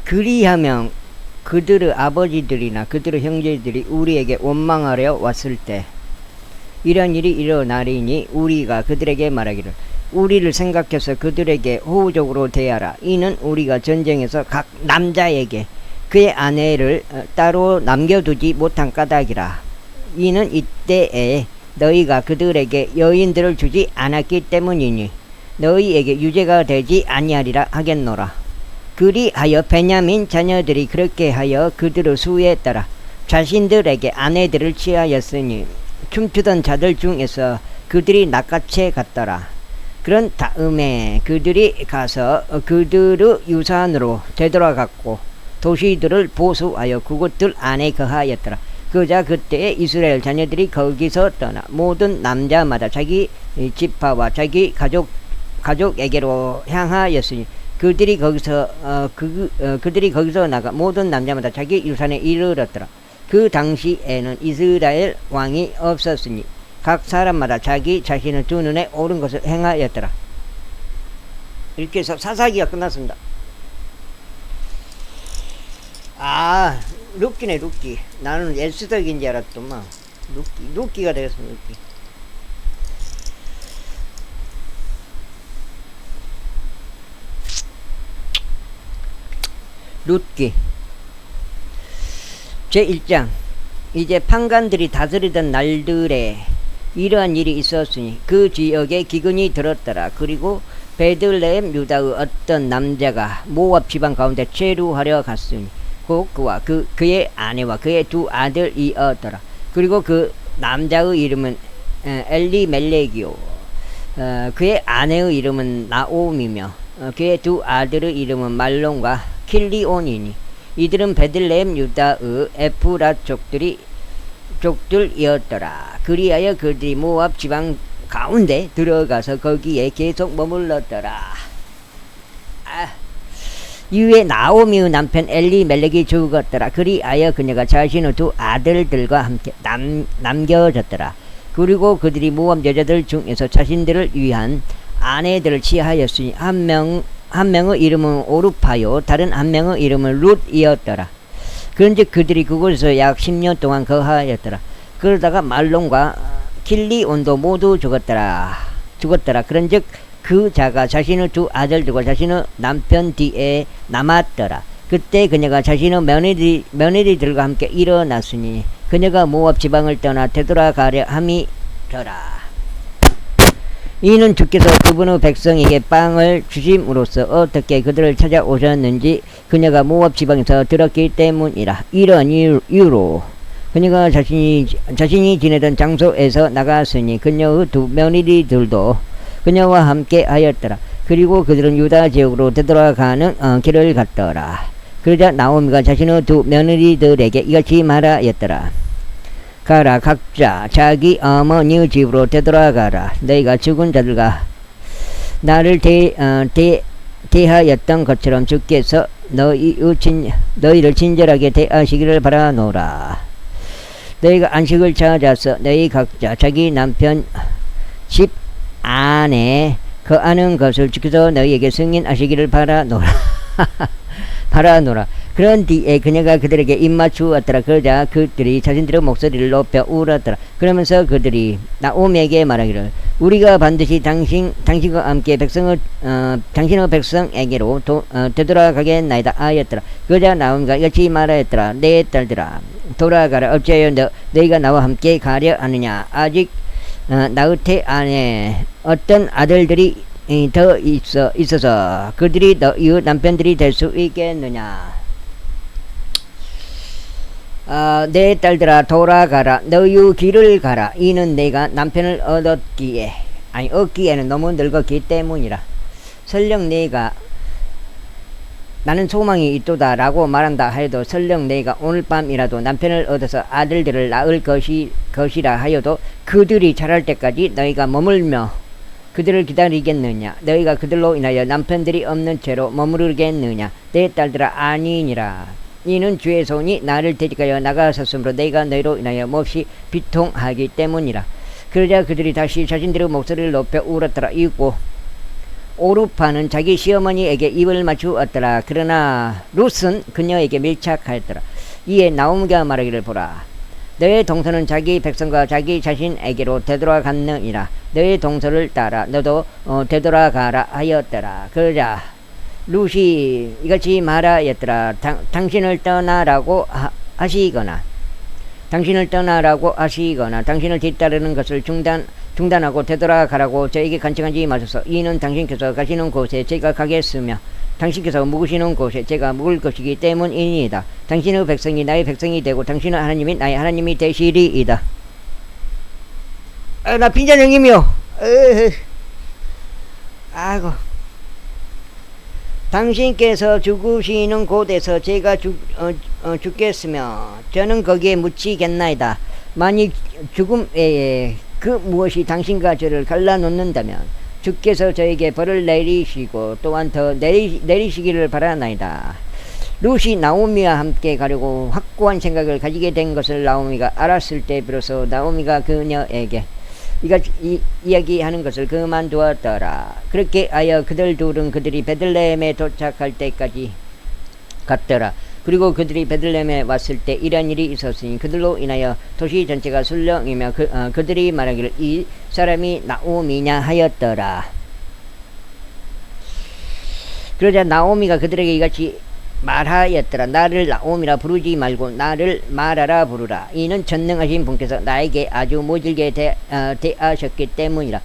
그리하면 그들의 아버지들이나 그들의 형제들이 우리에게 원망하려 왔을 때 이런 일이 일어나리니 우리가 그들에게 말하기를 우리를 생각해서 그들에게 호의적으로 대하라. 이는 우리가 전쟁에서 각 남자에게 그의 아내를 따로 남겨두지 못한 까닭이라. 이는 이때에 너희가 그들에게 여인들을 주지 않았기 때문이니 너희에게 유죄가 되지 아니하리라 하겠노라. 그리하여 베냐민 자녀들이 그렇게 하여 그들의 수에 따라 자신들에게 아내들을 취하였으니 춤추던 자들 중에서 그들이 낚아채 갔더라. 그런 다음에 그들이 가서 그들의 유산으로 되돌아갔고 도시들을 보수하여 그곳들 안에 거하였더라. 그자 그때에 이스라엘 자녀들이 거기서 떠나 모든 남자마다 자기 지파와 자기 가족에게로 향하였으니 그들이 거기서 나가 모든 남자마다 자기 유산에 이르렀더라. 그 당시에는 이스라엘 왕이 없었으니 각 사람마다 자기 자신의 두 눈에 옳은 것을 행하였더라. 이렇게 해서 사사기가 끝났습니다. 아, 룻기네, 룻기. 나는 에스더기인 줄 알았더만. 룻기가 되겠습니다, 룻기. 룻기 제1장. 이제 판관들이 다스리던 날들에 이러한 일이 있었으니 그 지역에 기근이 들었더라. 그리고 베들레헴 유다의 어떤 남자가 모압 지방 가운데 체류하려 갔으니 곧 그와 그의 아내와 그의 두 아들이었더라. 그리고 그 남자의 이름은 엘리멜렉이요 그의 아내의 이름은 나옴이며 그의 두 아들의 이름은 말론과 킬리온이니 이들은 베들레헴 유다의 에프랏 족들이었더라. 그리하여 그들이 모압 지방 가운데 들어가서 거기에 계속 머물렀더라. 이후에 나오미의 남편 엘리멜렉이 죽었더라. 그리하여 그녀가 자신의 두 아들들과 함께 남겨졌더라. 그리고 그들이 모압 여자들 중에서 자신들을 위한 아내들을 취하였으니 한 명의 이름은 오르파요 다른 한 명의 이름은 룻이었더라. 그런즉 그들이 그곳에서 약 10년 동안 거하였더라. 그러다가 말론과 킬리온도 모두 죽었더라. 그런즉 그 자가 자신의 두 아들들과 자신의 남편 뒤에 남았더라. 그때 그녀가 자신의 며느리들과 함께 일어났으니 그녀가 모압 지방을 떠나 되돌아가려 함이더라. 이는 주께서 그분의 백성에게 빵을 주심으로써 어떻게 그들을 찾아오셨는지 그녀가 모압 지방에서 들었기 때문이라. 이런 이유로 그녀가 자신이 지내던 장소에서 나갔으니 그녀의 두 며느리들도 그녀와 함께 하였더라. 그리고 그들은 유다 지역으로 되돌아가는 길을 갔더라. 그러자 나오미가 자신의 두 며느리들에게 이같이 말하였더라. 가라, 각자 자기 어머니의 집으로 되돌아가라. 너희가 죽은 자들과 나를 대하였던 것처럼 주께서 너희를 친절하게 대하시기를 바라노라. 너희가 안식을 찾아서 너희 각자 자기 남편 집 안에 거하는 것을 주께서 너희에게 승인하시기를 바라노라. 바라노라. 그런 뒤에 그녀가 그들에게 입맞추었더라. 그러자 그들이 자신들의 목소리를 높여 울었더라. 그러면서 그들이 나오미에게 말하기를 우리가 반드시 당신과 함께 당신의 백성에게로 되돌아가겠나이다 하였더라. 그러자 나오미가 이같이 말하였더라. 내 딸들아, 돌아가라. 어찌하여 너희가 나와 함께 가려 하느냐. 아직 나의 태 안에 어떤 아들들이 더 있어서 그들이 너희 남편들이 될 수 있겠느냐. 내 딸들아, 돌아가라. 너희 길을 가라. 이는 내가 남편을 얻기에는 너무 늙었기 때문이라. 설령 내가 나는 소망이 있도다 라고 말한다 해도 설령 내가 오늘 밤이라도 남편을 얻어서 아들들을 낳을 것이라 하여도 그들이 자랄 때까지 너희가 머물며 그들을 기다리겠느냐. 너희가 그들로 인하여 남편들이 없는 채로 머무르겠느냐. 내 딸들아, 아니니라. 이는 주의 손이 나를 대적하여 나가섰으므로 내가 너희로 인하여 몹시 비통하기 때문이라. 그러자 그들이 다시 자신들의 목소리를 높여 울었더라. 이고 오르파는 자기 시어머니에게 입을 맞추었더라. 그러나 룻은 그녀에게 밀착하였더라. 이에 나오미가 말하기를 보라. 너의 동서는 자기 백성과 자기 자신에게로 되돌아갔느니라. 너의 동서를 따라 너도 되돌아가라 하였더라. 그러자 룻이 이같이 말하였더라. 당신을 떠나라고 하시거나 당신을 뒤따르는 것을 중단하고 되돌아가라고 저에게 간청하지 마소서. 이는 당신께서 가시는 곳에 제가 가겠으며 당신께서 묵으시는 곳에 제가 묵을 것이기 때문이니이다. 당신의 백성이 나의 백성이 되고 당신의 하나님이 나의 하나님이 되시리이다. 나 빈잔 형님이요. 아이고. 당신께서 죽으시는 곳에서 제가 죽겠으며 저는 거기에 묻히겠나이다. 만일 죽음에 그 무엇이 당신과 저를 갈라놓는다면 주께서 저에게 벌을 내리시고 또한 더 내리시기를 바라나이다. 룻이 나오미와 함께 가려고 확고한 생각을 가지게 된 것을 나오미가 알았을 때 비로소 나오미가 그녀에게 이야기하는 것을 그만두었더라. 그렇게 하여 그들 둘은 그들이 베들레헴에 도착할 때까지 갔더라. 그리고 그들이 베들레헴에 왔을 때 이런 일이 있었으니 그들로 인하여 도시 전체가 술렁이며 그들이 말하기를 이 사람이 나오미냐 하였더라. 그러자 나오미가 그들에게 이같이 말하였더라. 나를 나오미라 부르지 말고 나를 마라라 부르라. 이는 전능하신 분께서 나에게 아주 모질게 대하셨기 때문이라.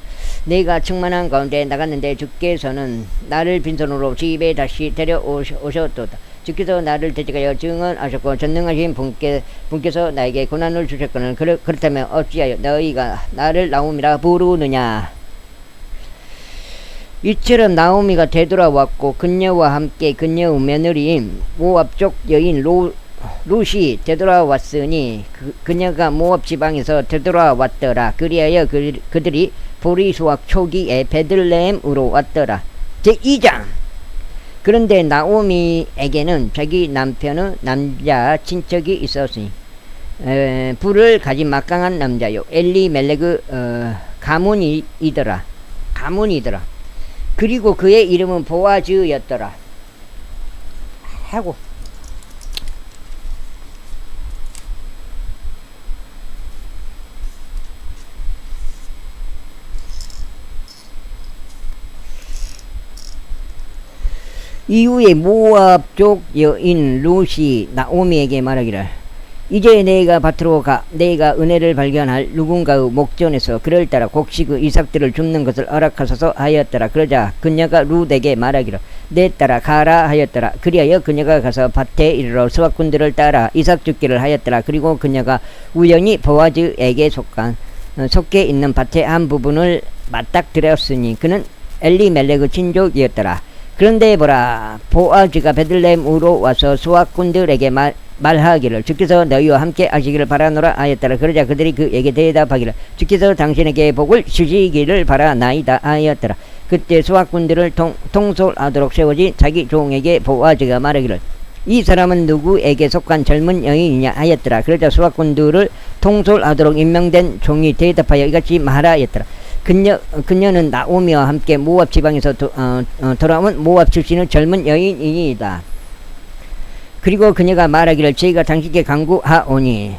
내가 충만한 가운데 나갔는데 주께서는 나를 빈손으로 집에 다시 데려오셨도다. 주께서 나를 대적하여 증언하셨고 전능하신 분께서 나에게 고난을 주셨거늘 그렇다면 어찌하여 너희가 나를 나오미라 부르느냐. 이처럼 나오미가 되돌아왔고 그녀와 함께 그녀의 며느리인 모압족 여인 룻이 되돌아왔으니 그녀가 모압 지방에서 되돌아왔더라. 그리하여 그들이 보리 수확 초기에 베들레헴으로 왔더라. 제2장. 그런데 나오미에게는 자기 남편의 남자 친척이 있었으니 불을 가진 막강한 남자요 엘리멜렉의 가문이더라. 그리고 그의 이름은 보아즈였더라. 하고 이후에 모압족 여인 룻이 나오미에게 말하기를 이제 내가 밭으로 가 내가 은혜를 발견할 누군가의 목전에서 그를 따라 곡식의 이삭들을 줍는 것을 허락하소서 하였더라. 그러자 그녀가 룻에게 말하기를 내 따라 가라 하였더라. 그리하여 그녀가 가서 밭에 이르러 수확꾼들을 따라 이삭 줍기를 하였더라. 그리고 그녀가 우연히 보아즈에게 속해 있는 밭의 한 부분을 맞닥뜨렸으니 그는 엘리멜렉의 친족이었더라. 그런데 보라, 보아즈가 베들레헴으로 와서 수확꾼들에게 말하기를 주께서 너희와 함께 하시기를 바라노라 하였더라. 그러자 그들이 그에게 대답하기를 주께서 당신에게 복을 주시기를 바라나이다 하였더라. 그때 수확꾼들을 통솔하도록 세워진 자기 종에게 보아즈가 말하기를 이 사람은 누구에게 속한 젊은 여인이냐 하였더라. 그러자 수확꾼들을 통솔하도록 임명된 종이 대답하여 이같이 말하였더라. 그녀는 나오미와 함께 모압 지방에서 돌아온 모압 출신의 젊은 여인이다. 그리고 그녀가 말하기를 제가 당신께 간구하오니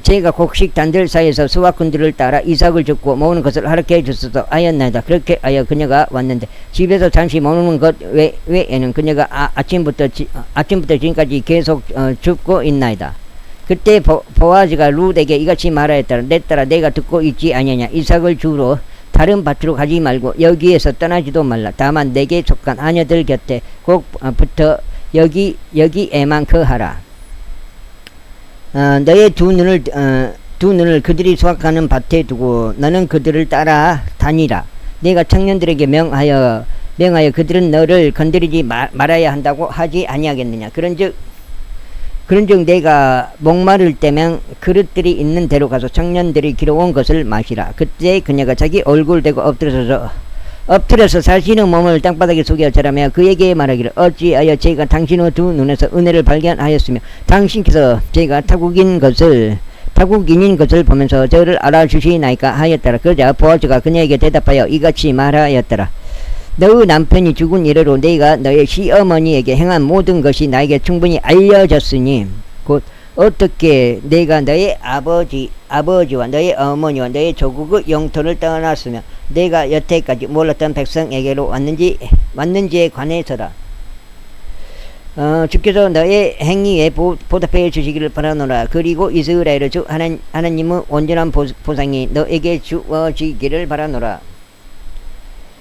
제가 곡식 단들 사이에서 수확꾼들을 따라 이삭을 줍고 모으는 것을 허락해 주소서 하였나이다. 그렇게 하여 그녀가 왔는데 집에서 잠시 모으는 것 외에는 그녀가 아침부터 지금까지 계속 줍고 있나이다. 그때 보아즈가 룻에게 이같이 말하였더라. 내 딸아 내가 듣고 있지 아니냐. 이삭을 주러 다른 밭으로 가지 말고 여기에서 떠나지도 말라. 다만 내게 속한 하녀들 곁에 꼭 붙어 여기에만 거하라. 너의 두 눈을 그들이 수확하는 밭에 두고 너는 그들을 따라 다니라. 내가 청년들에게 명하여 그들은 너를 건드리지 말아야 한다고 하지 아니하겠느냐. 그런즉 내가 목마를 때면 그릇들이 있는 데로 가서 청년들이 길어온 것을 마시라. 그때 그녀가 자기 얼굴 대고 엎드려서 자신의 몸을 땅바닥에 숙여 절하며 그에게 말하기를 어찌하여 제가 당신의 두 눈에서 은혜를 발견하였으며 당신께서 제가 타국인인 것을 보면서 저를 알아주시나이까 하였더라. 그러자 보아즈가 그녀에게 대답하여 이같이 말하였더라. 너의 남편이 죽은 이래로 네가 너의 시어머니에게 행한 모든 것이 나에게 충분히 알려졌으니 곧 어떻게 내가 너의 아버지와 너의 어머니와 너의 조국의 영토를 떠났으며 내가 여태까지 몰랐던 백성에게로 왔는지에 관해서라. 주께서 너의 행위에 보답해 주시기를 바라노라. 그리고 이스라엘의 주 하나님의 온전한 보상이 너에게 주어지기를 바라노라.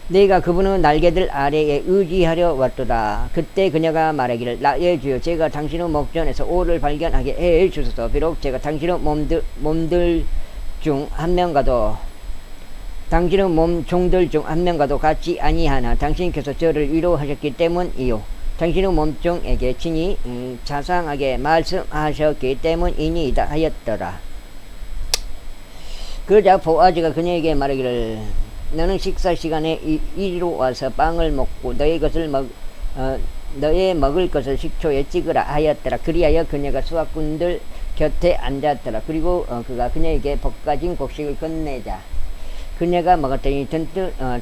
내가 그분의 날개들 아래에 의지하려 왔도다. 그때 그녀가 말하기를 나의 주여 제가 당신의 목전에서 오를 발견하게 해 주소서. 비록 제가 당신의 몸들 중 한 명과도 당신의 몸 종들 중 한 명과도 같지 아니하나 당신께서 저를 위로하셨기 때문이요 당신의 몸종에게 친히 자상하게 말씀하셨기 때문이니이다 하였더라. 그러자 보아즈가 그녀에게 말하기를 너는 식사 시간에 이리로 와서 빵을 먹고 너의 먹을 것을 식초에 찍으라 하였더라. 그리하여 그녀가 수학꾼들 곁에 앉았더라. 그리고 그가 그녀에게 볶아진 곡식을 건네자 그녀가 먹었더니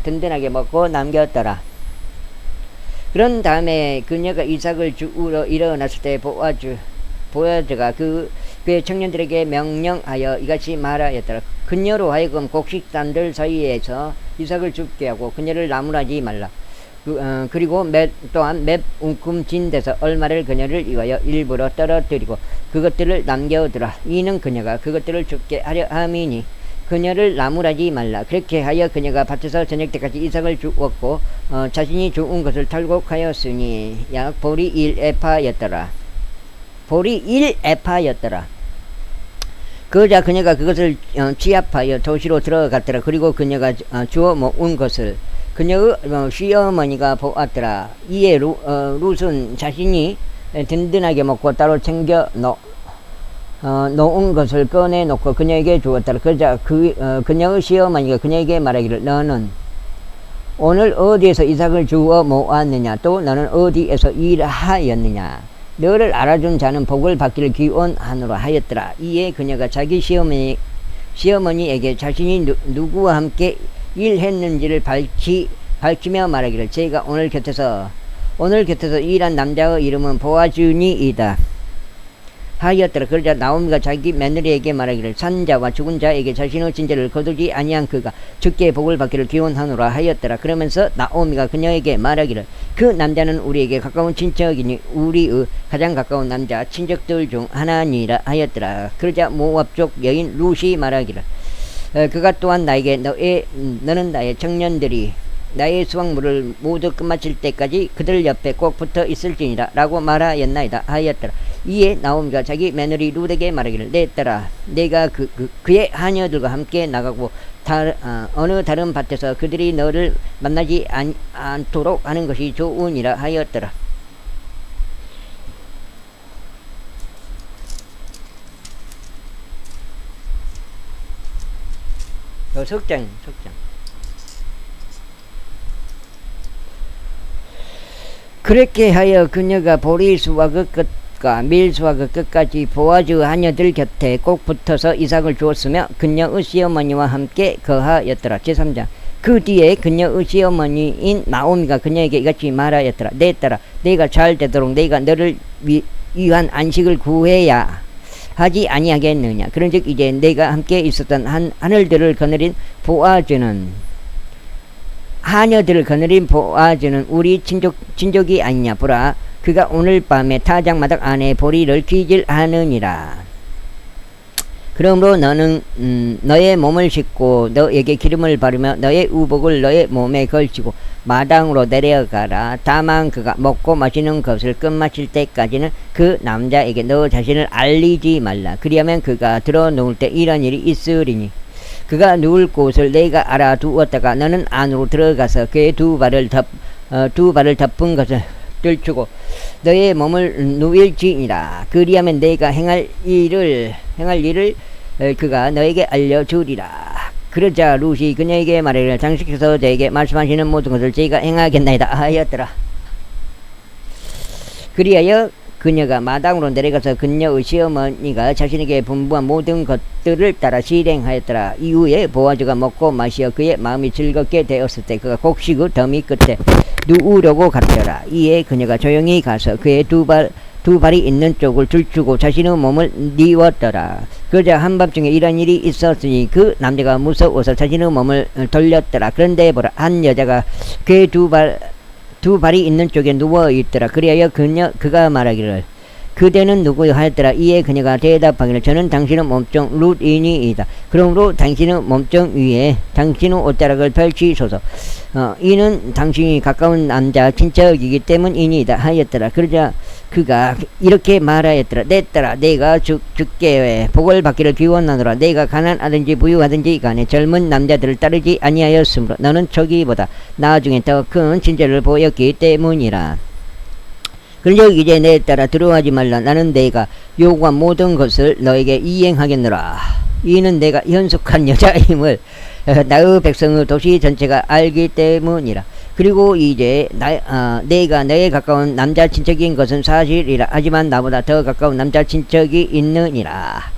든든하게 먹고 남겼더라. 그런 다음에 그녀가 이삭을 주우러 일어났을 때 보아즈가 그의 청년들에게 명령하여 이같이 말하였더라. 그녀로 하여금 곡식단들 사이에서 이삭을 죽게 하고 그녀를 나무라지 말라. 그리고 또한 몇 움큼진 데서 얼마를 그녀를 위하여 일부러 떨어뜨리고 그것들을 남겨두라. 이는 그녀가 그것들을 죽게 하려 함이니 그녀를 나무라지 말라. 그렇게 하여 그녀가 밭에서 저녁 때까지 이삭을 주었고 자신이 주운 것을 탈곡하였으니 약 보리 1에파였더라. 보리 1에파였더라. 그러자 그녀가 그것을 취합하여 도시로 들어갔더라. 그리고 그녀가 주워 모은 것을 그녀의 시어머니가 보았더라. 이에 룻은 자신이 든든하게 먹고 따로 챙겨 놓은 것을 꺼내놓고 그녀에게 주었더라. 그러자 그녀의 시어머니가 그녀에게 말하기를 너는 오늘 어디에서 이삭을 주워 모았느냐 또 너는 어디에서 일하였느냐 너를 알아준 자는 복을 받기를 기원하노라 하였더라. 이에 그녀가 자기 시어머니에게 자신이 누구와 함께 일했는지를 밝히며 말하기를 제가 오늘 곁에서 일한 남자의 이름은 보아즈니이다 하였더라. 그러자 나오미가 자기 며느리에게 말하기를 산자와 죽은 자에게 자신의 진저를 거두지 아니한 그가 주께 복을 받기를 기원하노라 하였더라. 그러면서 나오미가 그녀에게 말하기를 그 남자는 우리에게 가까운 친척이니 우리의 가장 가까운 남자 친척들 중 하나니라 하였더라. 그러자 모압족 여인 룻이 말하기를 그가 또한 나에게 너는 나의 청년들이 나의 수확물을 모두 끝마칠 때까지 그들 옆에 꼭 붙어 있을지니라 라고 말하였나이다 하였더라. 이에 나오미가 자기 며느리 룻에게 말하기를 내 딸아 내가 그의 하녀들과 함께 나가고 어느 다른 밭에서 그들이 너를 만나지 않도록 하는 것이 좋으니라 하였더라. 석장 그렇게 하여 그녀가 보리 수확의 끝과 밀 수확의 끝까지 보아즈 하녀들 곁에 꼭 붙어서 이삭을 주었으며 그녀의 시어머니와 함께 거하였더라. 제3장 그 뒤에 그녀의 시어머니인 나오미가 그녀에게 이같이 말하였더라. 내 딸아 내가 잘 되도록 내가 너를 위한 안식을 구해야 하지 아니하겠느냐. 그런즉 이제 내가 함께 있었던 하늘들을 거느린 보아즈는 우리 친족이 아니냐. 보라 그가 오늘 밤에 타작마당 안에 보리를 귀질하느니라. 그러므로 너는 너의 몸을 씻고 너에게 기름을 바르며 너의 우복을 너의 몸에 걸치고 마당으로 내려가라. 다만 그가 먹고 마시는 것을 끝마칠 때까지는 그 남자에게 너 자신을 알리지 말라. 그리하면 그가 들어 누울 때 이런 일이 있으리니 그가 누울 곳을 내가 알아두었다가 너는 안으로 들어가서 그의 두 발을 덮은 것을 들추고 너의 몸을 누일지니라. 그리하면 내가 행할 일을 그가 너에게 알려주리라. 그러자 룻이 그녀에게 말하기를 장식해서 저에게 말씀하시는 모든 것을 제가 행하겠나이다 하였더라. 그리하여 그녀가 마당으로 내려가서 그녀의 시어머니가 자신에게 분부한 모든 것들을 따라 실행하였더라. 이후에 보아즈가 먹고 마시어 그의 마음이 즐겁게 되었을 때 그가 곡식의 더미 끝에 누우려고 갔더라. 이에 그녀가 조용히 가서 그의 두 발이 있는 쪽을 들추고 자신의 몸을 뉘웠더라. 그러자 한밤중에 이런 일이 있었으니 그 남자가 무서워서 자신의 몸을 돌렸더라. 그런데 보라, 한 여자가 그의 두 발이 있는 쪽에 누워 있더라. 그리하여 그가 말하기를 그대는 누구요 하였더라. 이에 그녀가 대답하기를 저는 당신의 몸종 룻이니이다. 그러므로 당신의 몸종 위에 당신의 옷자락을 펼치소서. 이는 당신이 가까운 남자 친척이기 때문이니이다 하였더라. 그러자 그가 이렇게 말하였더라. 내 딸아, 내가 주께 복을 받기를 기원하노라. 내가 가난하든지 부유하든지 간에 젊은 남자들을 따르지 아니하였으므로 너는 저기보다 나중에 더 큰 친절을 보였기 때문이라. 그런즉 이제 내 딸아 두려워하지 말라. 나는 내가 요구한 모든 것을 너에게 이행하겠노라. 이는 내가 현숙한 여자임을 나의 백성의 도시 전체가 알기 때문이라. 그리고 이제 내가 너에 가까운 남자 친척인 것은 사실이라. 하지만 나보다 더 가까운 남자 친척이 있느니라.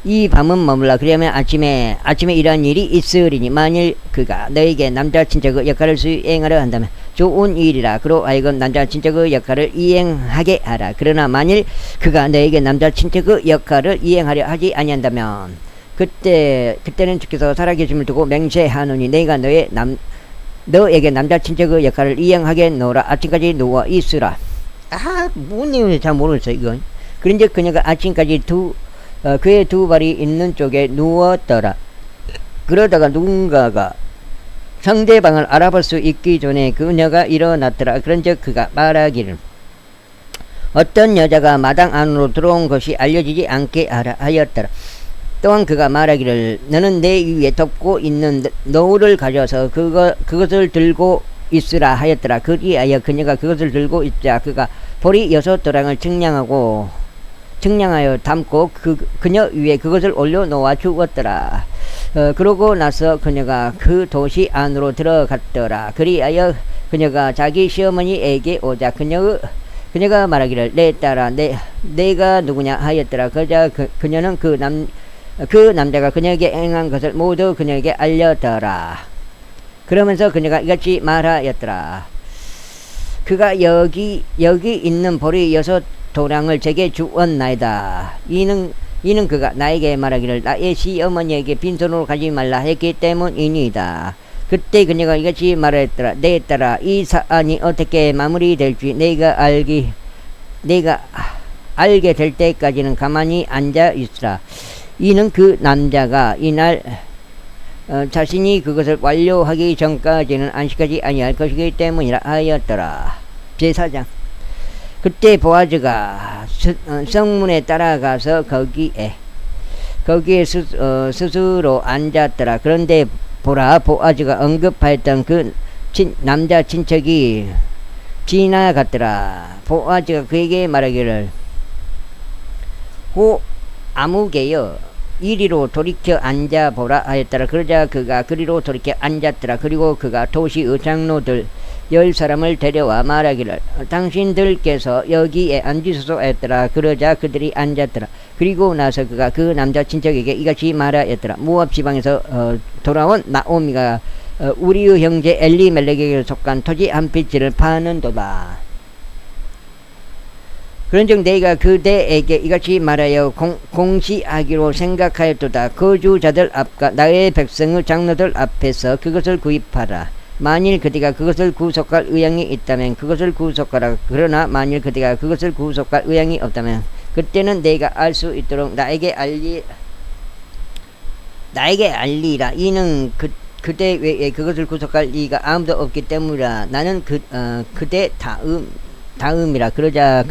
이 밤은 머물라. 그러면 아침에 이러한 일이 있으리니 만일 그가 너에게 남자 친척의 역할을 수행하려 한다면 좋은 일이라. 그로 하여금 남자 친척의 역할을 이행하게 하라. 그러나 만일 그가 너에게 남자 친척의 역할을 이행하려 하지 아니한다면 그때는 주께서 살아계심을 두고 맹세하노니 내가 너에게 남자 친척의 역할을 이행하겠노라. 아침까지 누워 있으라. 뭔 내용인지 잘 모르겠어요 이건. 그런즉 그녀가 아침까지 그의 두 발이 있는 쪽에 누웠더라. 그러다가 누군가가 상대방을 알아볼 수 있기 전에 그녀가 일어났더라. 그런즉 그가 말하기를 어떤 여자가 마당 안으로 들어온 것이 알려지지 않게 하라 하였더라. 또한 그가 말하기를 너는 내 위에 덮고 있는 노를 가져서 그것을 들고 있으라 하였더라. 그리하여 그녀가 그것을 들고 있자 그가 보리 6도랑을 측량하여 담고 그녀 위에 그것을 올려놓아 주었더라. 그러고 나서 그녀가 그 도시 안으로 들어갔더라. 그리하여 그녀가 자기 시어머니에게 오자 그녀가 말하기를 내 딸아 내가 누구냐 하였더라. 그러자 그녀는 그 남자가 그녀에게 행한 것을 모두 그녀에게 알렸더라. 그러면서 그녀가 이같이 말하였더라. 그가 여기 있는 보리 6도랑을 제게 주었나이다. 이는 그가 나에게 말하기를 나의 시어머니에게 빈손으로 가지 말라 했기 때문이니이다. 그때 그녀가 이같이 말하였더라. 내 딸아, 이 사안이 어떻게 마무리될지 내가 알게 될 때까지는 가만히 앉아 있으라. 이는 그 남자가 이날 자신이 그것을 완료하기 전까지는 안식하지 아니할 것이기 때문이라 하였더라. 제4장. 그때 보아즈가 성문에 따라가서 거기에 스스로 앉았더라. 그런데 보라, 보아즈가 언급하였던 그 남자 친척이 지나갔더라. 보아즈가 그에게 말하기를 아무개여 이리로 돌이켜 앉아보라 하였더라. 그러자 그가 그리로 돌이켜 앉았더라. 그리고 그가 도시의 장로들 10사람을 데려와 말하기를 당신들께서 여기에 앉으소서 하였더라. 그러자 그들이 앉았더라. 그리고 나서 그가 그 남자 친척에게 이같이 말하였더라. 모압 지방에서 돌아온 나오미가 우리의 형제 엘리멜렉에게 속한 토지 한 피치를 파는도다. 그런즉 내가 그대에게 이같이 말하여 공시하기로 생각하였도다. 거주자들 앞과 나의 백성의 장로들 앞에서 그것을 구입하라. 만일 그대가 그것을 구속할 의향이 있다면 그것을 구속하라. 그러나 만일 그대가 그것을 구속할 의향이 없다면 그때는 내가 알 수 있도록 나에게 알리라. 이는 그대 외에 그것을 구속할 리가 아무도 없기 때문이라. 나는 그대 다음이라. 그러자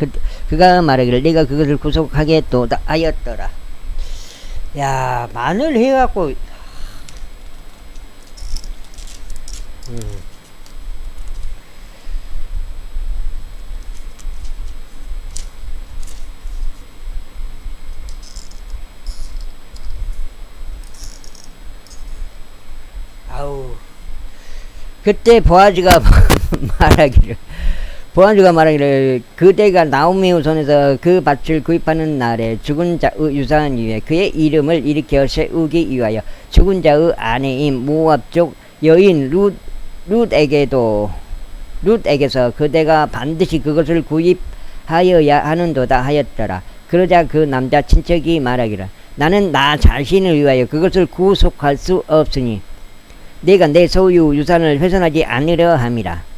그가 말하기를 내가 그것을 구속하겠도다 하였더라. 야, 말을 해갖고 아우. 그때 보아즈가 말하기를 보아즈가 말하기를 그대가 나오미의 손에서 그 밭을 구입하는 날에 죽은 자의 유산 위에 그의 이름을 일으켜 세우기 위하여 죽은 자의 아내인 모압족 여인 룻에게서 그대가 반드시 그것을 구입하여야 하는도다 하였더라. 그러자 그 남자 친척이 말하기를 나는 나 자신을 위하여 그것을 구속할 수 없으니 내가 내 소유 유산을 훼손하지 않으려 함이라.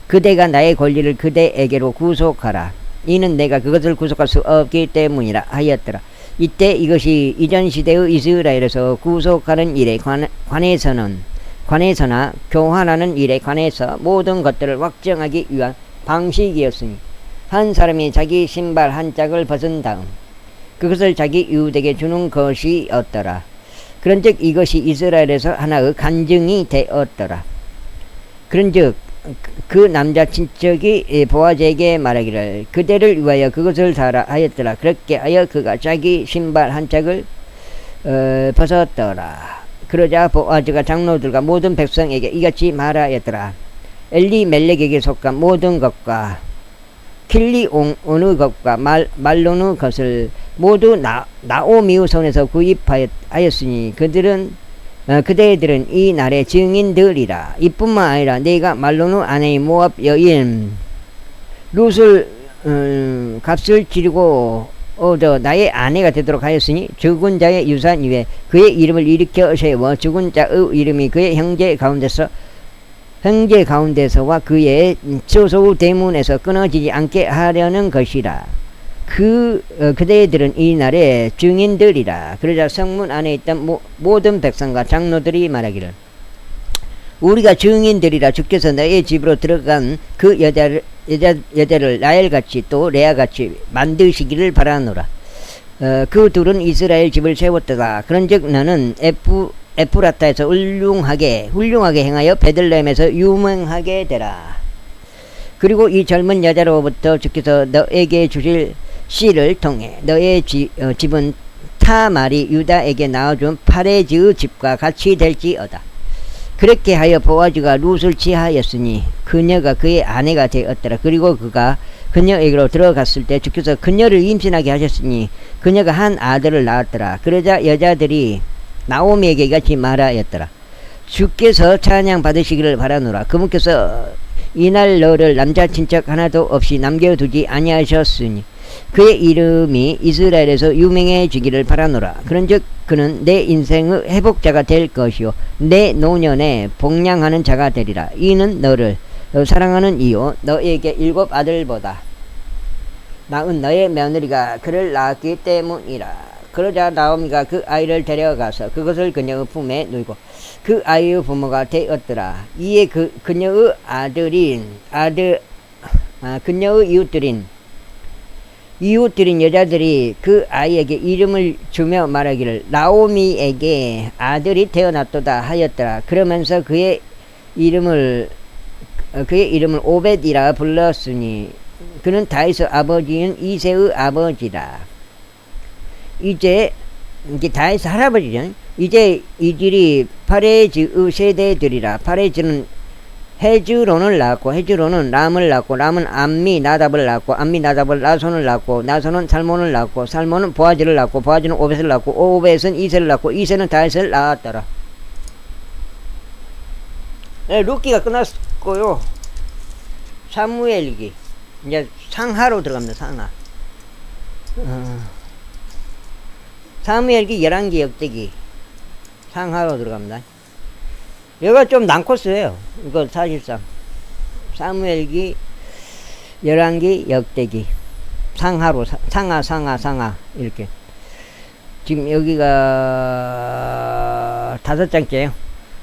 그대가 나의 권리를 그대에게로 구속하라. 이는 내가 그것을 구속할 수 없기 때문이라 하였더라. 이때 이것이 이전 시대의 이스라엘에서 구속하는 일에 관해서나 교환하는 일에 관해서 모든 것들을 확정하기 위한 방식이었으니 한 사람이 자기 신발 한 짝을 벗은 다음 그것을 자기 이웃에게 주는 것이었더라. 그런즉 이것이 이스라엘에서 하나의 간증이 되었더라. 그런즉 그 남자 친척이 보아즈에게 말하기를 그대를 위하여 그것을 사라 하였더라. 그렇게 하여 그가 자기 신발 한 짝을 벗었더라. 그러자 보아즈가 장로들과 모든 백성에게 이같이 말하였더라. 엘리멜렉에게 속한 모든 것과 킬리온의 것과 말론의 것을 모두 나오미의 손에서 구입하였으니 그대들은 이 날의 증인들이라. 이뿐만 아니라 내가 말론의 아내인 모압 여인 룻을 값을 치르고 얻어 나의 아내가 되도록 하였으니 죽은 자의 유산 위에 그의 이름을 일으켜 세워 죽은 자의 이름이 그의 형제 가운데서와 그의 처소 대문에서 끊어지지 않게 하려는 것이라. 그대들은 이 날의 증인들이라. 그러자 성문 안에 있던 모든 백성과 장로들이 말하기를 우리가 증인들이라. 주께서 너의 집으로 들어간 그 여자를 라헬같이 또 레아같이 만드시기를 바라노라. 그 둘은 이스라엘 집을 세웠다가 그런즉 너는 에프라타에서 훌륭하게 행하여 베들레헴에서 유명하게 되라. 그리고 이 젊은 여자로부터 주께서 너에게 주실 씨를 통해 너의 집은 타말이 유다에게 낳아준 파레즈의 집과 같이 될지어다. 그렇게 하여 보아즈가 룻을 취하였으니 그녀가 그의 아내가 되었더라. 그리고 그가 그녀에게로 들어갔을 때 주께서 그녀를 임신하게 하셨으니 그녀가 한 아들을 낳았더라. 그러자 여자들이 나오미에게 이같이 말하였더라. 주께서 찬양 받으시기를 바라노라. 그분께서 이날 너를 남자 친척 하나도 없이 남겨두지 아니하셨으니 그의 이름이 이스라엘에서 유명해지기를 바라노라. 그런즉 그는 내 인생의 회복자가 될 것이요 내 노년에 복량하는 자가 되리라. 이는 너를 사랑하는 이요 너에게 7 아들보다 나은 너의 며느리가 그를 낳았기 때문이라. 그러자 나오미가 그 아이를 데려가서 그것을 그녀의 품에 누이고 그 아이의 부모가 되었더라. 이에 그녀의 그녀의 이웃들인 여자들이 그 아이에게 이름을 주며 말하기를 나오미에게 아들이 태어났도다 하였더라. 그러면서 그의 이름을 오벳이라 불렀으니 그는 다윗의 아버지인 이새의 아버지라. 이제 다윗의 할아버지죠. 이제 이들이 파레즈의 세대들이라. 파레즈는 헤즈론을 낳았고 헤즈론은 람을 낳고 람은 암미나답을 낳고 암미나답은 나손을 낳고 나손은 살몬을 낳고 살몬은 보아즈를 낳고 보아즈는 오벳을 낳고 오벳은 이새를 낳고 이새는 다윗을 낳았더라. 네, 룻기가 끝났고요. 사무엘기 이제 상하로 들어갑니다. 상하. 사무엘기 11기 역대기 상하로 들어갑니다. 여기가 좀 난코스예요. 이거 사실상 사무엘기 11기 역대기 상하로 상하 이렇게 지금 여기가 5장째예요.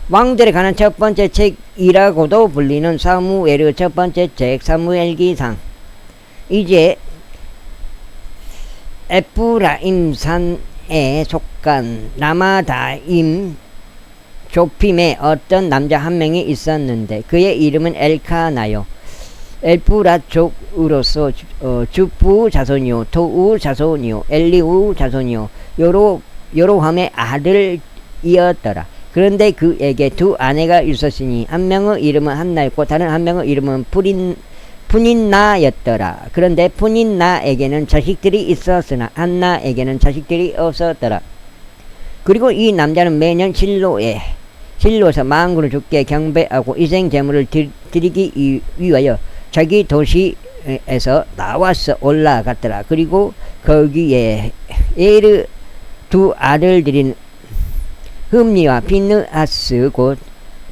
왕들에 관한 첫 번째 책이라고도 불리는 사무엘의 첫 번째 책 사무엘기상. 이제 에프라임산에 속한 라마다임 조핌에 어떤 남자 한 명이 있었는데 그의 이름은 엘카나요. 엘프라족으로서 주프 자손이요 토우 자손이요 엘리우 자손이요 요로함의 아들이었더라. 그런데 그에게 2 아내가 있었으니 한 명의 이름은 한나였고 다른 한 명의 이름은 푸닌나였더라. 그런데 푸닌나에게는 자식들이 있었으나 한나에게는 자식들이 없었더라. 그리고 이 남자는 매년 실로에서 망군을 죽게 경배하고 희생 제물을 드리기 위하여 자기 도시에서 나와서 올라갔더라. 그리고 거기에 에르 두 아들들인 흠니와 비느하스 곧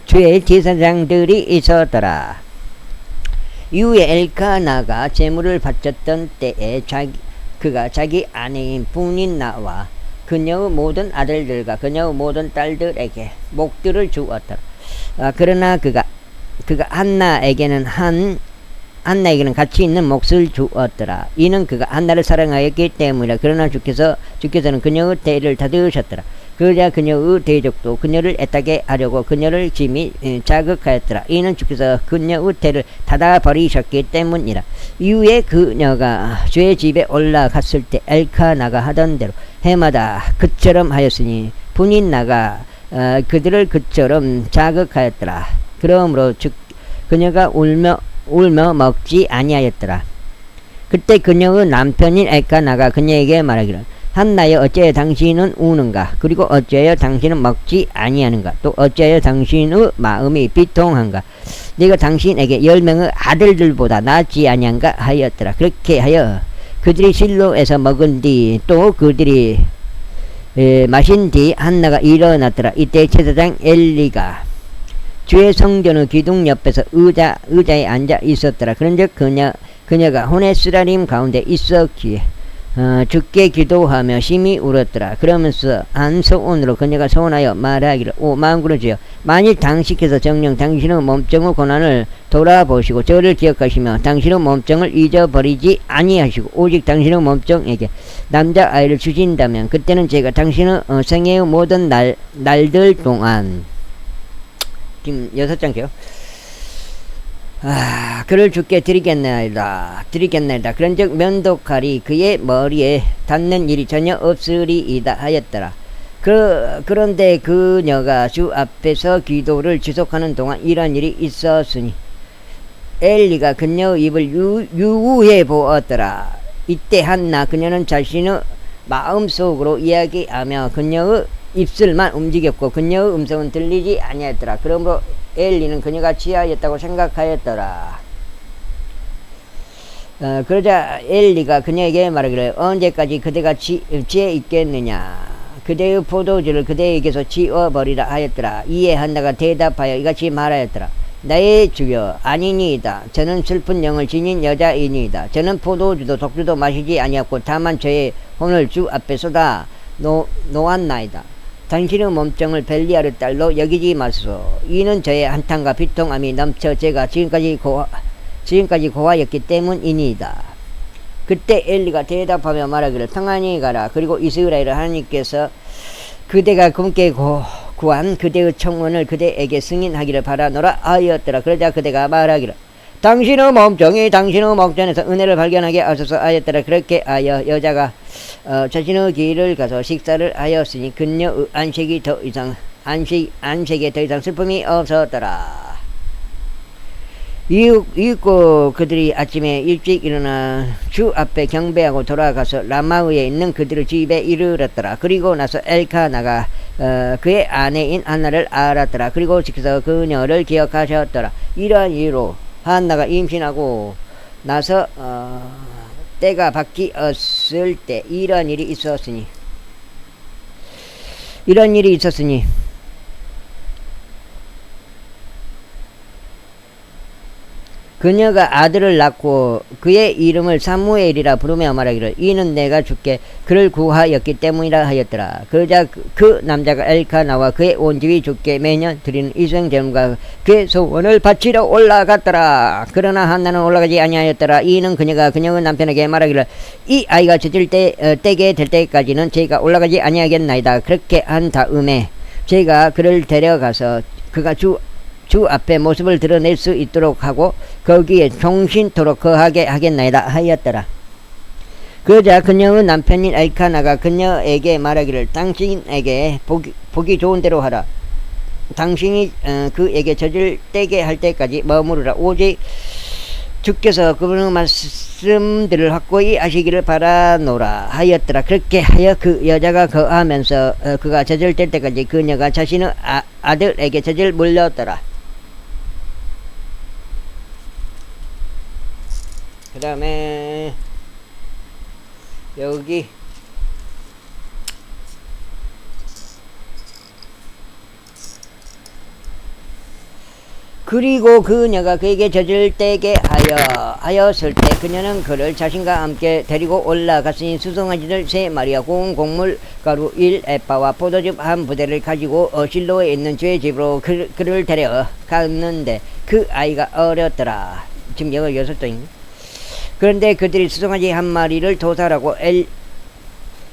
주의 제사장들이 있었더라. 이후에 엘카나가 제물을 바쳤던 때에 그가 자기 아내인 푸닌나와 그녀의 모든 아들들과 그녀의 모든 딸들에게 목들을 주었더라. 그러나 그가 한나에게는 가치 있는 몫을 주었더라. 이는 그가 한나를 사랑하였기 때문이라. 그러나 주께서는 그녀의 태를 닫으셨더라. 그러자 그녀의 대적도 그녀를 애타게 하려고 그녀를 심히 자극하였더라. 이는 주께서 그녀의 태를 닫아버리셨기 때문이라. 이후에 그녀가 주의 집에 올라갔을 때 엘카나가 하던 대로 해마다 그처럼 하였으니 푸닌나가 그들을 그처럼 자극하였더라. 그러므로 그녀가 울며 먹지 아니하였더라. 그때 그녀의 남편인 엘카나가 그녀에게 말하기를 한나여 어찌하여 당신은 우는가? 그리고 어찌하여 당신은 먹지 아니하는가? 또 어찌하여 당신의 마음이 비통한가? 네가 당신에게 10명의 아들들보다 낫지 아니한가 하였더라. 그렇게 하여 그들이 실로에서 먹은 뒤 또 그들이 마신 뒤 한나가 일어났더라. 이때 제사장 엘리가 주의 성전의 기둥 옆에서 의자에 앉아 있었더라. 그런즉 그녀가 혼의 쓰라림 가운데 있었기에 주께 기도하며 심히 울었더라. 그러면서 한 소원으로 그녀가 소원하여 말하기를 오 만군의 주여 만일 당신께서 정녕 당신의 몸정의 고난을 돌아보시고 저를 기억하시며 당신의 몸정을 잊어버리지 아니하시고 오직 당신의 몸정에게 남자아이를 주신다면 그때는 제가 당신의 생애의 모든 날들 동안 지금 6장째요. 그를 주께 드리겠나이다. 그런즉 면도칼이 그의 머리에 닿는 일이 전혀 없으리이다 하였더라. 그런데 그녀가 주 앞에서 기도를 지속하는 동안 이런 일이 있었으니 엘리가 그녀의 입을 유우해 보았더라. 이때 한나 그녀는 자신의 마음속으로 이야기하며 그녀의 입술만 움직였고 그녀의 음성은 들리지 아니하였더라. 그러므로 엘리는 그녀가 취하였다고 생각하였더라. 그러자 엘리가 그녀에게 말하기를 언제까지 그대가 취해 있겠느냐? 그대의 포도주를 그대에게서 치워버리라 하였더라. 이에 한나가 대답하여 이같이 말하였더라. 나의 주여 아니니이다. 저는 슬픈 영을 지닌 여자이니이다. 저는 포도주도 독주도 마시지 아니하고 다만 저의 혼을 주 앞에 쏟아 놓았나이다. 당신의 몸정을 벨리아르 딸로 여기지 마소서. 이는 저의 한탄과 비통함이 넘쳐 제가 지금까지 고하였기 때문이니이다. 그때 엘리가 대답하며 말하기를 평안히 가라. 그리고 이스라엘 하나님께서 그대가 꿈께 구한 그대의 청원을 그대에게 승인하기를 바라노라 하였더라. 그러자 그대가 말하기를 당신의 몸정이 당신의 목전에서 은혜를 발견하게 하소서 하였더라. 그렇게 하여 여자가 자신의 길을 가서 식사를 하였으니 그녀의 안식에 더 이상 슬픔이 없었더라. 이윽고 그들이 아침에 일찍 일어나 주 앞에 경배하고 돌아가서 라마의에 있는 그들의 집에 이르렀더라. 그리고 나서 엘카나가 그의 아내인 한나를 알았더라. 그리고 주께서 그녀를 기억하셨더라. 이러한 이유로 한나가 임신하고 나서 때가 바뀌었을 때 이런 일이 있었으니 그녀가 아들을 낳고 그의 이름을 사무엘이라 부르며 말하기를 이는 내가 주께 그를 구하였기 때문이라 하였더라. 그러자 그 남자가 엘카나와 그의 온 집이 주께 매년 드리는 희생제물과 그의 소원을 바치러 올라갔더라. 그러나 한나는 올라가지 아니하였더라. 이는 그녀가 그녀의 남편에게 말하기를 이 아이가 젖을 때게 될 때까지는 제가 올라가지 아니하겠나이다. 그렇게 한 다음에 제가 그를 데려가서 그가 주 앞에 모습을 드러낼 수 있도록 하고 거기에 종신토록 거하게 하겠나이다 하였더라. 그러자 그녀의 남편인 엘카나가 그녀에게 말하기를 당신에게 보기 좋은 대로 하라. 당신이 그에게 젖을 떼게 할 때까지 머무르라. 오직 주께서 그분의 말씀들을 확고히 아시기를 바라노라 하였더라. 그렇게 하여 그 여자가 거하면서 그가 저절될 때까지 그녀가 자신의 아들에게 저절 물렸더라. 그 다음에 여기 그리고 그녀가 그에게 젖을 떼게 하였을 때 그녀는 그를 자신과 함께 데리고 올라갔으니 수송아지들 3마리와 고운 곡물 가루 1에바와 포도즙 한 부대를 가지고 실로에 있는 주의 집으로 그를 데려갔는데 그 아이가 어렸더라. 지금 여기 6덩이. 그런데 그들이 수송아지 한 마리를 도살하고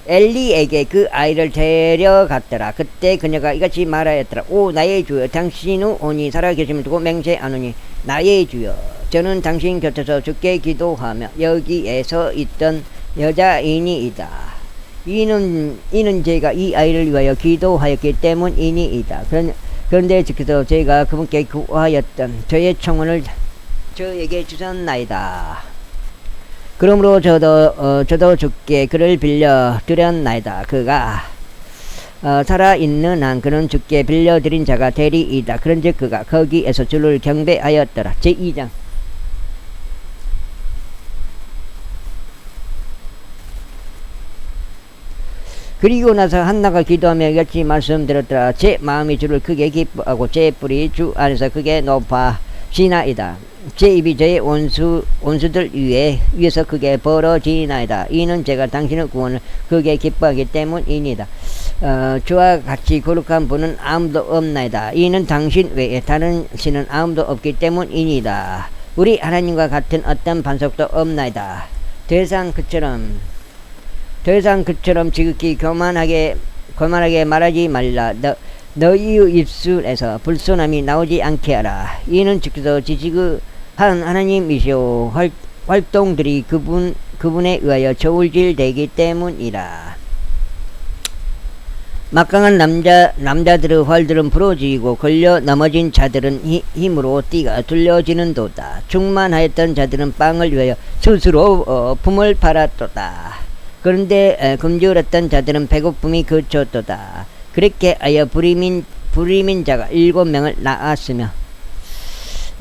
엘리에게 그 아이를 데려갔더라. 그때 그녀가 이같이 말하였더라. 오 나의 주여, 당신의 온이 살아계심을 두고 맹세하노니 나의 주여, 저는 당신 곁에서 주께 기도하며 여기에 서 있던 여자이니이다. 이는 제가 이 아이를 위하여 기도하였기 때문이니이다. 그런데 주께서 제가 그분께 구하였던 저의 청혼을 저에게 주셨나이다. 그러므로 저도 주께 그를 빌려 드렸나이다. 그가 살아있는 한 그는 주께 빌려드린 자가 되리이다. 그런즉 그가 거기에서 주를 경배하였더라. 제2장. 그리고 나서 한나가 기도하며 같이 말씀드렸더라. 제 마음이 주를 크게 기뻐하고 제 뿔이 주 안에서 크게 높아지나이다. 제 입이 저의 원수들 위에서 크게 벌어지나이다. 이는 제가 당신의 구원을 크게 기뻐하기 때문이니다. 주와 같이 거룩한 분은 아무도 없나이다. 이는 당신 외에 다른 신은 아무도 없기 때문이니다. 우리 하나님과 같은 어떤 반석도 없나이다. 더 이상 그처럼 지극히 교만하게 말하지 말라. 너희의 입술에서 불순함이 나오지 않게 하라. 이는 주께서 지식의 한 하나님이시오. 활동들이 그분에 의하여 저울질되기 때문이라. 막강한 남자들의 활들은 부러지고 걸려 넘어진 자들은 힘으로 띠가 둘려지는도다. 충만하였던 자들은 빵을 위하여 스스로 품을 팔았도다. 그런데 금주었던 자들은 배고픔이 그쳤도다. 그렇게 하여 불임인 자가 7명을 낳았으며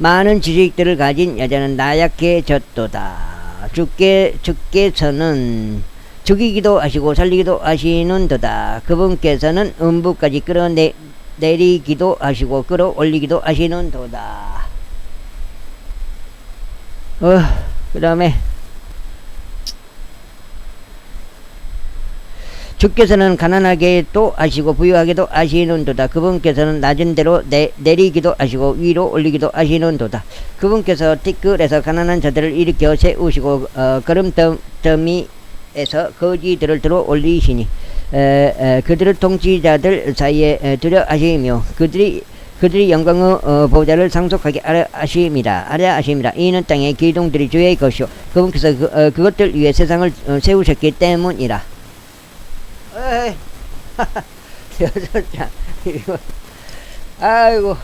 많은 지식들을 가진 여자는 나약해졌도다. 주께서는 죽이기도 하시고 살리기도 하시는도다. 그분께서는 음부까지 끌어내리기도 하시고 끌어올리기도 하시는도다. 그 다음에 주께서는 가난하게도 하시고 부유하게도 하시는도다. 그분께서는 낮은 데로 내리기도 하시고 위로 올리기도 하시는도다. 그분께서 티끌에서 가난한 자들을 일으켜 세우시고 거름더미에서 거지들을 들어 올리시니 그들을 통치자들 사이에 두려 하시며 그들이 영광의 보좌를 상속하게 하려 하심이라. 이는 땅의 기둥들이 주의 것이요 그분께서 그것들 위에 세상을 세우셨기 때문이라. 에이, 6장, 아이고,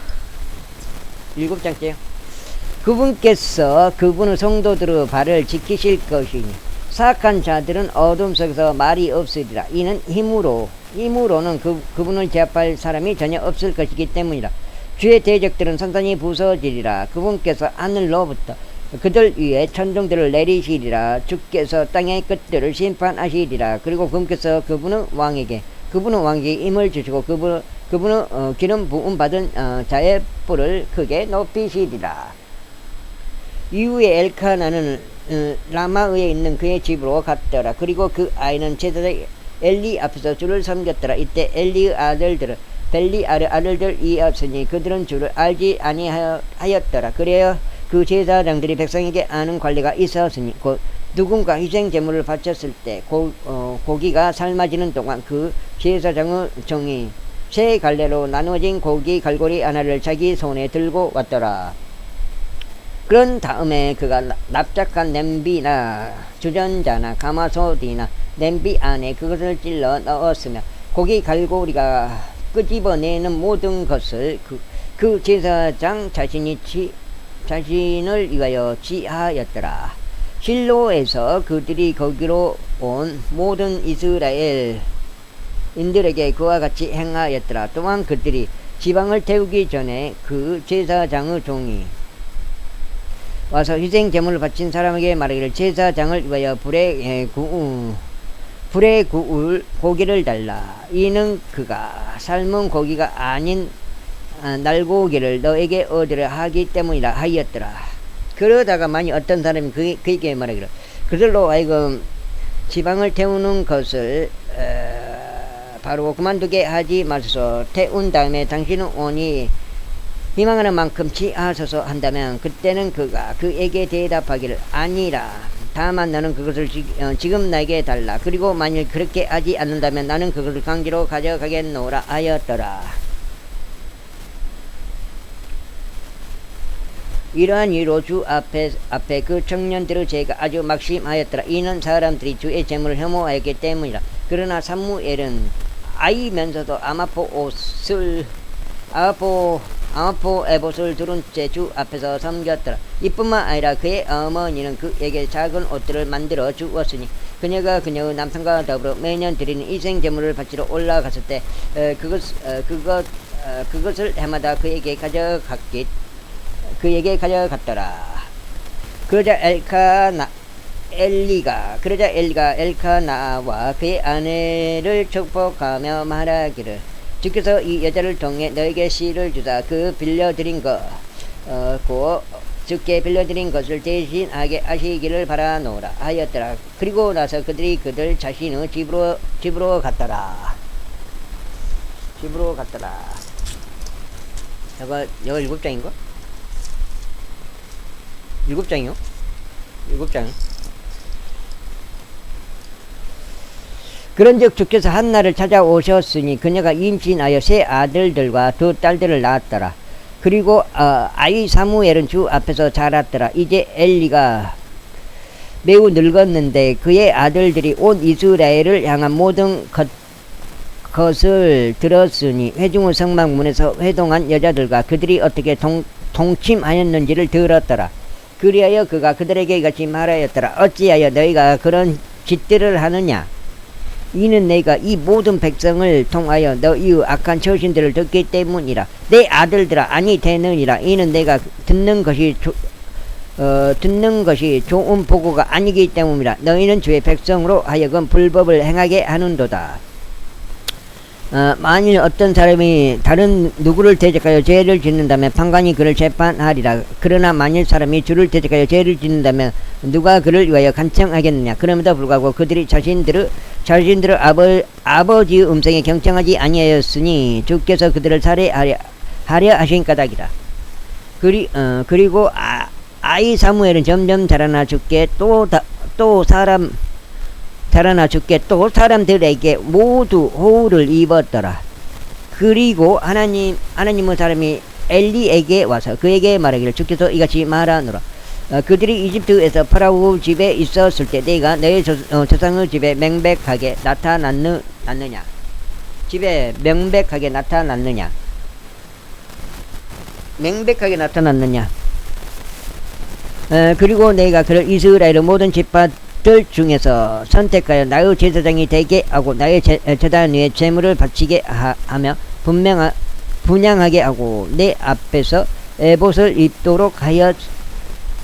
7장째요. 그분께서 그분의 성도들의 발을 지키실 것이니 사악한 자들은 어둠 속에서 말이 없으리라. 이는 힘으로는 그분을 제압할 사람이 전혀 없을 것이기 때문이라. 주의 대적들은 산산이 부서지리라. 그분께서 하늘로부터 그들 위에 천둥들을 내리시리라. 주께서 땅의 끝들을 심판하시리라. 그리고 그분께서 그분의 왕에게 힘을 주시고 그분의 기름 부음 받은 자의 뿔을 크게 높이시리라. 이후에 엘카나는 라마에 있는 그의 집으로 갔더라. 그리고 그 아이는 제사장 엘리 앞에서 주를 섬겼더라. 이때 엘리의 아들들은 벨리알의 아들들이었으니 그들은 주를 알지 아니하였더라. 그래야 그 제사장들이 백성에게 아는 관리가 있었으니 곧 누군가 희생 제물을 바쳤을 때 고기가 삶아지는 동안 그 제사장의 종이 세 갈래로 나누어진 고기 갈고리 하나를 자기 손에 들고 왔더라. 그런 다음에 그가 납작한 냄비나 주전자나 가마솥이나 냄비 안에 그것을 찔러 넣었으며 고기 갈고리가 끄집어내는 모든 것을 그 제사장 자신이 자신을 위하여 지하였더라. 실로에서 그들이 거기로 온 모든 이스라엘 인들에게 그와 같이 행하였더라. 또한 그들이 지방을 태우기 전에 그 제사장의 종이 와서 희생 제물을 바친 사람에게 말하기를 제사장을 위하여 불에 구울 고기를 달라. 이는 그가 삶은 고기가 아닌 날고기를 너에게 얻으려 하기 때문이라 하였더라. 그러다가 만일 어떤 사람이 그에게 말하기를 그들로 하여금 지방을 태우는 것을 바로 그만두게 하지 마소서. 태운 다음에 당신은 오니 희망하는 만큼 취하소서 한다면 그때는 그가 그에게 대답하기를 아니라 다만 나는 그것을 지금 나에게 달라. 그리고 만일 그렇게 하지 않는다면 나는 그것을 강제로 가져가겠노라 하였더라. 이러한 이유로 주 앞에 그 청년들의 죄가 아주 막심하였더라. 이는 사람들이 주의 재물을 혐오하였기 때문이라. 그러나 사무엘은 아이면서도 아마포 에봇을 두른 채 주 앞에서 섬겼더라. 이뿐만 아니라 그의 어머니는 그에게 작은 옷들을 만들어 주었으니 그녀가 그녀의 남편과 더불어 매년 드리는 희생 제물을 바치러 올라갔을 때 그것을 해마다 그에게 가져갔더라. 그러자 엘리가 엘카나와 그의 아내를 축복하며 말하기를 주께서 이 여자를 통해 너에게 씨를 주사 그 빌려드린 주께 빌려드린 것을 대신하게 하시기를 바라노라 하였더라. 그리고 나서 그들이 그들 자신의 집으로 갔더라. 이거 7장인가? 7장이요? 7장. 그런즉 주께서 한나를 찾아오셨으니 그녀가 임신하여 세 아들들과 두 딸들을 낳았더라. 그리고 아이 사무엘은 주 앞에서 자랐더라. 이제 엘리가 매우 늙었는데 그의 아들들이 온 이스라엘을 향한 모든 것을 들었으니 회중의 성막문에서 회동한 여자들과 그들이 어떻게 동침하였는지를 들었더라. 그리하여 그가 그들에게 이같이 말하였더라. 어찌하여 너희가 그런 짓들을 하느냐? 이는 내가 이 모든 백성을 통하여 너희의 악한 처신들을 듣기 때문이라. 내 아들들아 아니 되느니라. 이는 내가 듣는 것이 좋은 보고가 아니기 때문이라. 너희는 주의 백성으로 하여금 불법을 행하게 하는도다. 만일 어떤 사람이 다른 누구를 대적하여 죄를 짓는다면 판관이 그를 재판하리라. 그러나 만일 사람이 주를 대적하여 죄를 짓는다면 누가 그를 위하여 간청하겠느냐. 그럼에도 불구하고 그들이 자신들의 아버지의 음성에 경청하지 아니하였으니 주께서 그들을 살해하려 하신 까닭이라. 그리고 아이 사무엘은 점점 자라나 죽게 또 사람들에게 모두 호우를 입었더라. 그리고 하나님의 사람이 엘리에게 와서 그에게 말하기를 주께서 이같이 말하노라. 그들이 이집트에서 파라오 집에 있었을 때 내가 너의 조상의 집에 명백하게 나타났느냐? 그리고 내가 그를 이스라엘의 모든 집파들 중에서 선택하여 나의 제사장이 되게 하고 나의 제단 위에 제물을 바치게 하며 분양하게 하고 내 앞에서 에봇을 입도록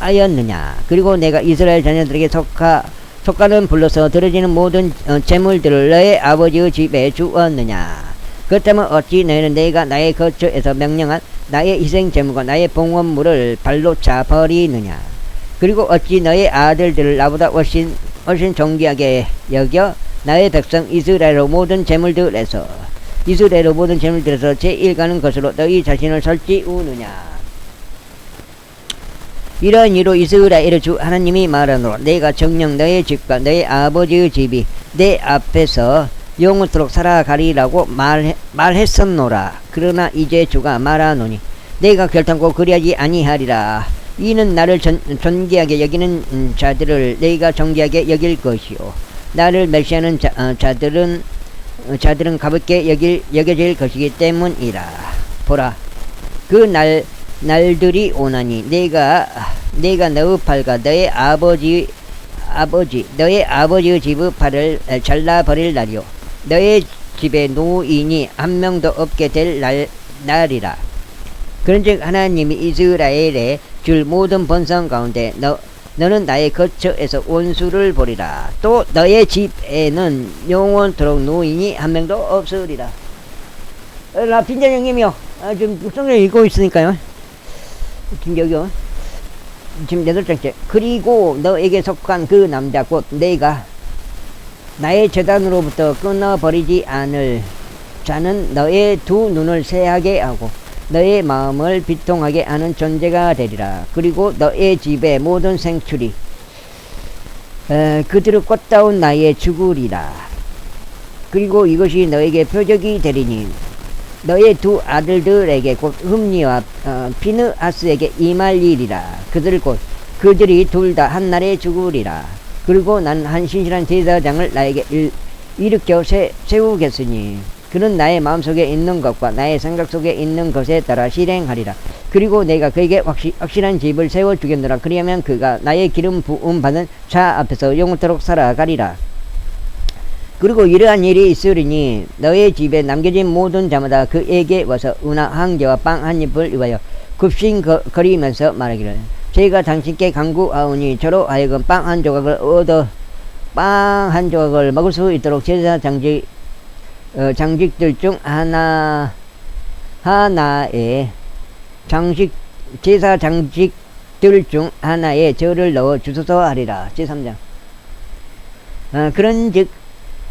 하였느냐. 그리고 내가 이스라엘 자녀들에게 속가는 불러서 들어지는 모든 제물들을 너의 아버지의 집에 주었느냐. 그렇다면 어찌 너희는 내가 나의 거처에서 명령한 나의 희생 제물과 나의 봉헌물을 발로 차버리느냐. 그리고 어찌 너의 아들들을 나보다 훨씬 존귀하게 여겨 나의 백성 이스라엘의 모든 제물들에서 제일 가는 것으로 너희 자신을 설지우느냐. 이러한 이로 이스라엘의 주 하나님이 말하노라. 내가 정녕 너의 집과 너의 아버지의 집이 내 앞에서 영원토록 살아가리라고 말했었노라. 그러나 이제 주가 말하노니 내가 결단코 그리하지 아니하리라. 이는 나를 존귀하게 여기는 자들을 내가 존귀하게 여길 것이요 나를 멸시하는 자들은 가볍게 여겨질 것이기 때문이라. 보라, 날들이 오나니 내가 너의 팔과 너의 너의 아버지의 집의 팔을 잘라버릴 날이요 너의 집에 노인이 한 명도 없게 될 날이라. 그런즉 하나님이 이스라엘에 줄 모든 번성 가운데 너는 나의 거처에서 원수를 보리라. 또 너의 집에는 영원토록 노인이 한 명도 없으리라. 나 빈자령님이요. 지금 성경 읽고 있으니까요. 지금 여기요. 지금 8장째. 그리고 너에게 속한 그 남자 곧 내가 나의 재단으로부터 끊어버리지 않을 자는 너의 두 눈을 새하게 하고 너의 마음을 비통하게 하는 존재가 되리라. 그리고 너의 집의 모든 생출이 그들의 꽃다운 나이에 죽으리라. 그리고 이것이 너에게 표적이 되리니 너의 두 아들들에게 곧 흠니와 피느하스에게 임할 일이라. 그들이 둘 다 한날에 죽으리라. 그리고 난 한 신실한 제사장을 나에게 일으켜 세우겠으니 그는 나의 마음속에 있는 것과 나의 생각 속에 있는 것에 따라 실행하리라. 그리고 내가 그에게 확실한 집을 세워주겠노라. 그리하면 그가 나의 기름 부음 받은 자 앞에서 영원토록 살아가리라. 그리고 이러한 일이 있으리니 너의 집에 남겨진 모든 자마다 그에게 와서 은하 한 개와 빵 한 입을 위하여 굽신거리면서 말하기를 저희가 당신께 간구하오니 저로 하여금 빵 한 조각을 먹을 수 있도록 제사 장직들 중 하나에 제사 장직들 중 하나에 저를 넣어 주소서 하리라. 제3장. 그런즉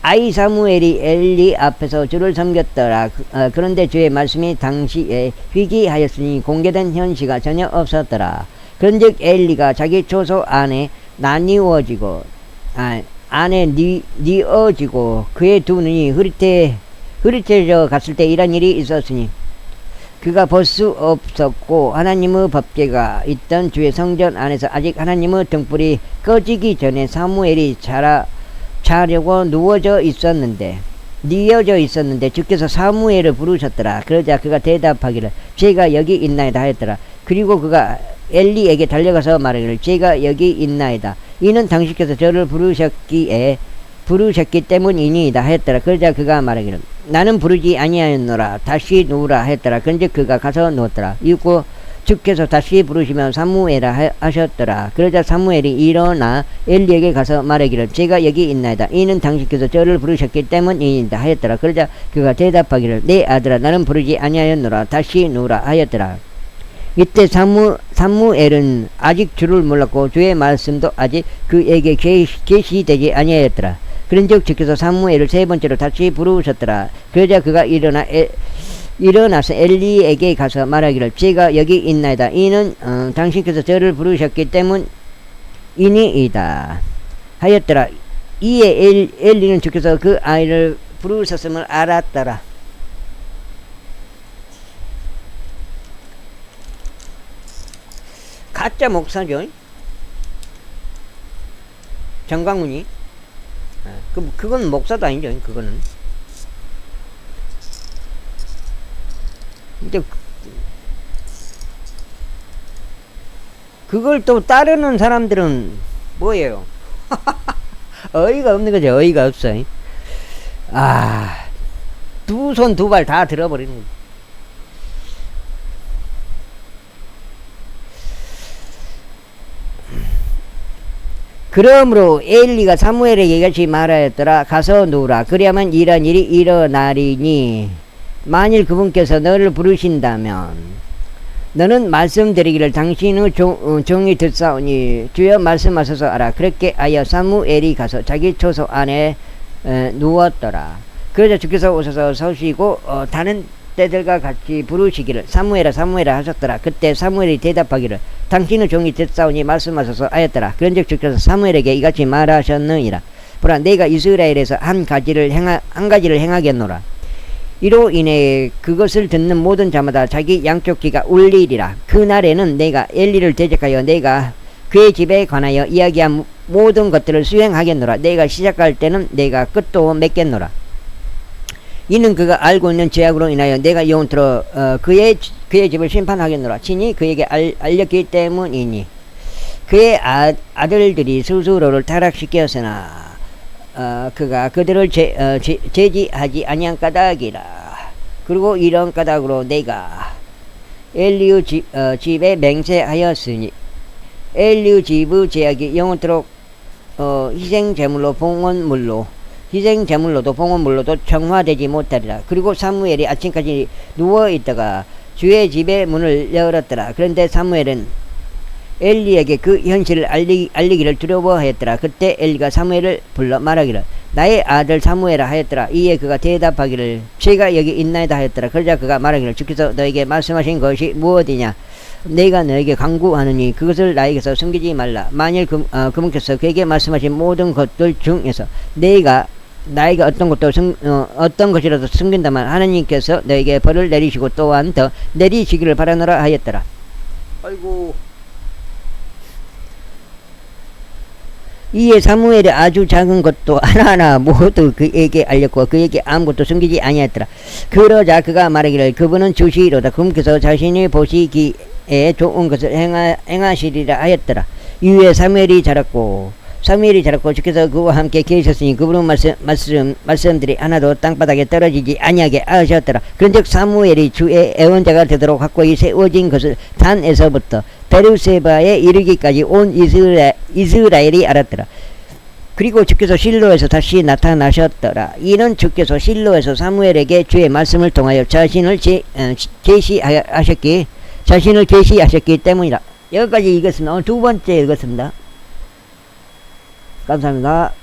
아이 사무엘이 엘리 앞에서 주를 섬겼더라. 그런데 주의 말씀이 당시에 희귀하였으니 공개된 현시가 전혀 없었더라. 그런즉 엘리가 자기 초소 안에 나뉘어지고 그의 두 눈이 흐릿해져 갔을 때 이런 일이 있었으니 그가 볼 수 없었고 하나님의 법궤가 있던 주의 성전 안에서 아직 하나님의 등불이 꺼지기 전에 사무엘이 자려고 누워져 있었는데 주께서 사무엘을 부르셨더라. 그러자 그가 대답하기를 제가 여기 있나이다 하였더라. 그리고 그가 엘리에게 달려가서 말하기를 제가 여기 있나이다. 이는 당신께서 저를 부르셨기 때문이니이다 하였더라. 그러자 그가 말하기를 나는 부르지 아니하였노라. 다시 누우라 하였더라. 그런즉 그가 가서 누웠더라. 이윽고 주께서 다시 부르시면 사무엘아 하셨더라. 그러자 사무엘이 일어나 엘리에게 가서 말하기를 제가 여기 있나이다. 이는 당신께서 저를 부르셨기 때문이니이다 하였더라. 그러자 그가 대답하기를 내 아들아 나는 부르지 아니하였노라. 다시 누우라 하였더라. 이때 사무엘은 아직 주를 몰랐고 주의 말씀도 아직 그에게 계시되지 아니하였더라. 그런즉 주께서 사무엘을 세 번째로 다시 부르셨더라. 그러자 그가 일어나서 엘리에게 가서 말하기를 제가 여기 있나이다. 이는 당신께서 저를 부르셨기 때문이니이다 하였더라. 이에 엘리는 주께서 그 아이를 부르셨음을 알았더라. 가짜 목사죠. 정광훈이. 그건 목사도 아니죠. 그거는. 근데 그걸 또 따르는 사람들은 뭐예요? 어이가 없는 거죠. 어이가 없어. 두 손 두 발 다 들어버리는 거죠. 그러므로 엘리가 사무엘에게 이같이 말하였더라. 가서 누우라. 그리하면 이런 일이 일어나리니 만일 그분께서 너를 부르신다면 너는 말씀드리기를 당신의 종이 듣사오니 주여 말씀하소서 하라. 그렇게 하여 사무엘이 가서 자기 초소 안에 누웠더라. 그러자 주께서 오셔서 서시고 다른 때들과 같이 부르시기를 사무엘아 사무엘아 하셨더라. 그때 사무엘이 대답하기를 당신의 종이 듣사오니 말씀하소서 하였더라. 그런즉 주께서 사무엘에게 이같이 말하셨느니라. 보라 내가 이스라엘에서 한 가지를 행하겠노라. 이로 인해 그것을 듣는 모든 자마다 자기 양쪽 귀가 울리리라. 그날에는 내가 엘리를 대적하여 내가 그의 집에 관하여 이야기한 모든 것들을 수행하겠노라. 내가 시작할 때는 내가 끝도 맺겠노라. 이는 그가 알고 있는 죄악으로 인하여 내가 영원토록 그의 그의 집을 심판하겠노라. 친히 그에게 알렸기 때문이니. 그의 아들들이 스스로를 타락시켰으나 그가 그들을 제지하지 아니한 까닭이라. 그리고 이런 까닭으로 내가 엘리우 집에 맹세하였으니 엘리우 집의 제약이 영원토록 희생제물로도 봉헌물로도 청화되지 못하리라. 그리고 사무엘이 아침까지 누워있다가 주의 집의 문을 열었더라. 그런데 사무엘은 엘리에게 그 현실을 알리기를 두려워하였더라. 그때 엘리가 사무엘을 불러 말하기를 나의 아들 사무엘아 하였더라. 이에 그가 대답하기를 죄가 여기 있나이다 하였더라. 그러자 그가 말하기를 주께서 너에게 말씀하신 것이 무엇이냐. 내가 너에게 강구하느니 그것을 나에게서 숨기지 말라. 만일 그분께서 그에게 말씀하신 모든 것들 중에서 나에게 어떤 것이라도 숨긴다면 하나님께서 너에게 벌을 내리시고 또한 더 내리시기를 바라노라 하였더라. 아이고. 이에 사무엘이 아주 작은 것도 하나하나 모두 그에게 알렸고 그에게 아무것도 숨기지 아니하였더라. 그러자 그가 말하기를 그분은 주시리로다. 그분께서 자신이 보시기에 좋은 것을 행하시리라 하였더라. 이후에 사무엘이 자랐고 주께서 그와 함께 계셨으니 그분은 말씀들이 하나도 땅바닥에 떨어지지 아니하게 하셨더라. 그런즉 사무엘이 주의 애원자가 되도록 확고히 세워진 것을 단에서부터 베르세바에 이르기까지 온 이스라엘이 알았더라. 그리고 주께서 실로에서 다시 나타나셨더라. 이는 주께서 실로에서 사무엘에게 주의 말씀을 통하여 자신을 계시하셨기 때문이다. 여기까지 읽었습니다. 오늘 두 번째 읽었습니다. 감사합니다.